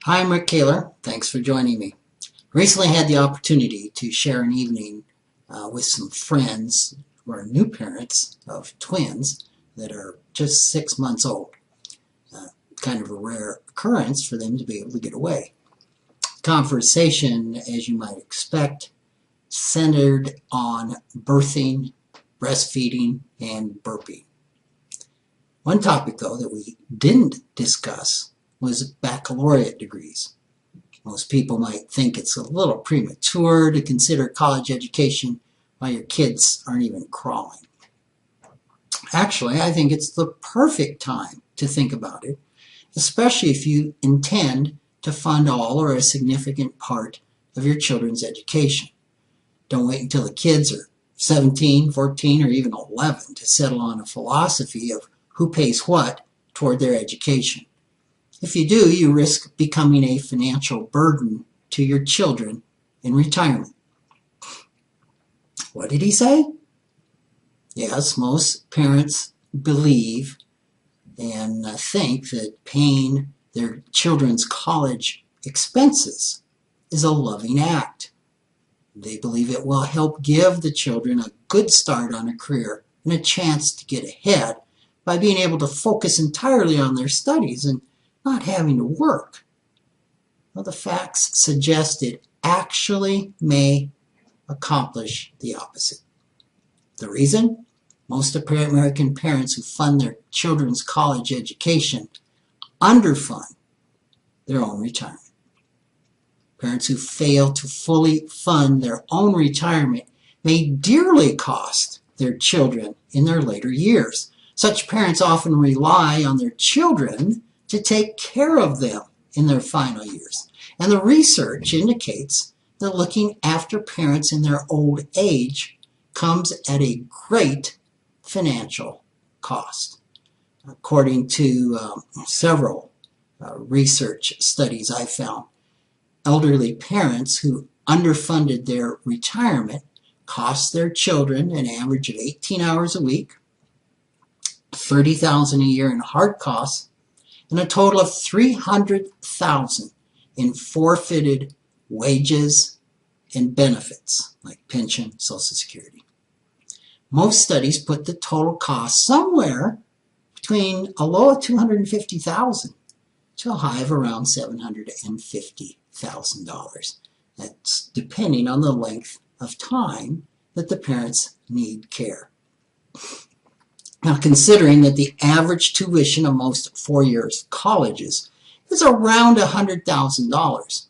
Hi, I'm Rick Kaler. Thanks for joining me. Recently had the opportunity to share an evening with some friends who are new parents of twins that are just 6 months old. Kind of a rare occurrence for them to be able to get away. Conversation, as you might expect, centered on birthing, breastfeeding, and burping. One topic, though, that we didn't discuss was baccalaureate degrees. Most people might think it's a little premature to consider college education while your kids aren't even crawling. Actually, I think it's the perfect time to think about it, especially if you intend to fund all or a significant part of your children's education. Don't wait until the kids are 17, 14, or even 11 to settle on a philosophy of who pays what toward their education. If you do, you risk becoming a financial burden to your children in retirement. What did he say? Yes, most parents believe and think that paying their children's college expenses is a loving act. They believe it will help give the children a good start on a career and a chance to get ahead by being able to focus entirely on their studies and not having to work. Well, the facts suggest it actually may accomplish the opposite. The reason? Most American parents who fund their children's college education underfund their own retirement. Parents who fail to fully fund their own retirement may dearly cost their children in their later years. Such parents often rely on their children to take care of them in their final years. And the research indicates that looking after parents in their old age comes at a great financial cost. According to several research studies I found, elderly parents who underfunded their retirement cost their children an average of 18 hours a week, $30,000 a year in hard costs, and a total of $300,000 in forfeited wages and benefits like pension, Social Security. Most studies put the total cost somewhere between a low of $250,000 to a high of around $750,000. That's depending on the length of time that the parents need care. Now, considering that the average tuition of most four-year colleges is around $100,000,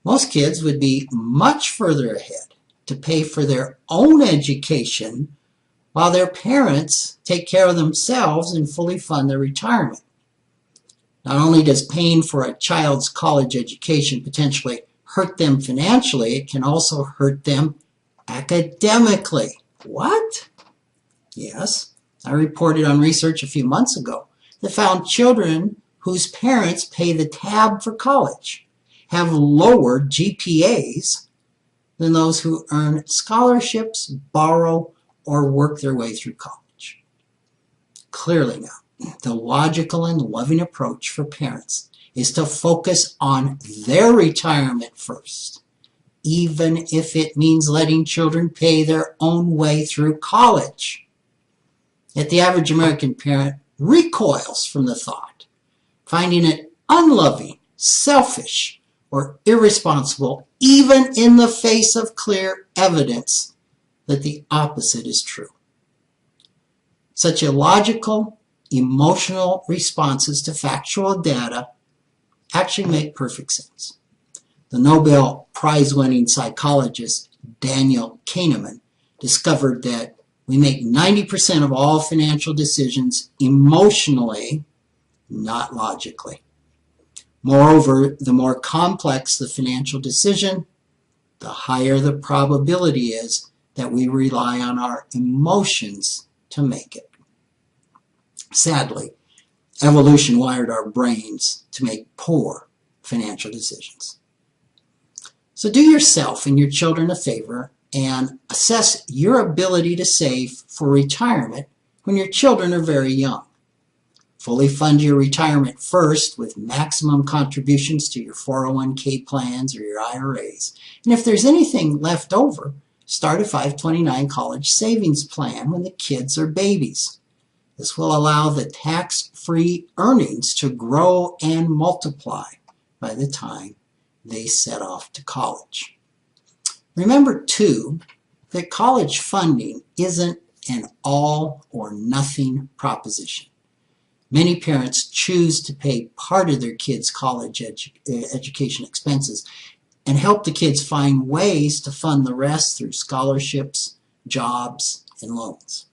most kids would be much further ahead to pay for their own education while their parents take care of themselves and fully fund their retirement. Not only does paying for a child's college education potentially hurt them financially, it can also hurt them academically. What? Yes. I reported on research a few months ago that found children whose parents pay the tab for college have lower GPAs than those who earn scholarships, borrow, or work their way through college. Clearly now, the logical and loving approach for parents is to focus on their retirement first, even if it means letting children pay their own way through college. Yet the average American parent recoils from the thought, finding it unloving, selfish, or irresponsible, even in the face of clear evidence that the opposite is true. Such illogical, emotional responses to factual data actually make perfect sense. The Nobel Prize-winning psychologist Daniel Kahneman discovered that we make 90% of all financial decisions emotionally, not logically. Moreover, the more complex the financial decision, the higher the probability is that we rely on our emotions to make it. Sadly, evolution wired our brains to make poor financial decisions. So do yourself and your children a favor and assess your ability to save for retirement when your children are very young. Fully fund your retirement first with maximum contributions to your 401k plans or your IRAs. And if there's anything left over, start a 529 college savings plan when the kids are babies. This will allow the tax-free earnings to grow and multiply by the time they set off to college. Remember, too, that college funding isn't an all or nothing proposition. Many parents choose to pay part of their kids' college education expenses and help the kids find ways to fund the rest through scholarships, jobs, and loans.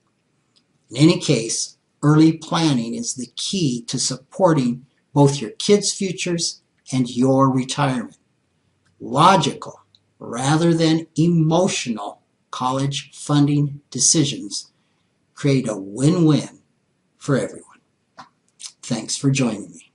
In any case, early planning is the key to supporting both your kids' futures and your retirement. Logical, rather than emotional, college funding decisions create a win-win for everyone. Thanks for joining me.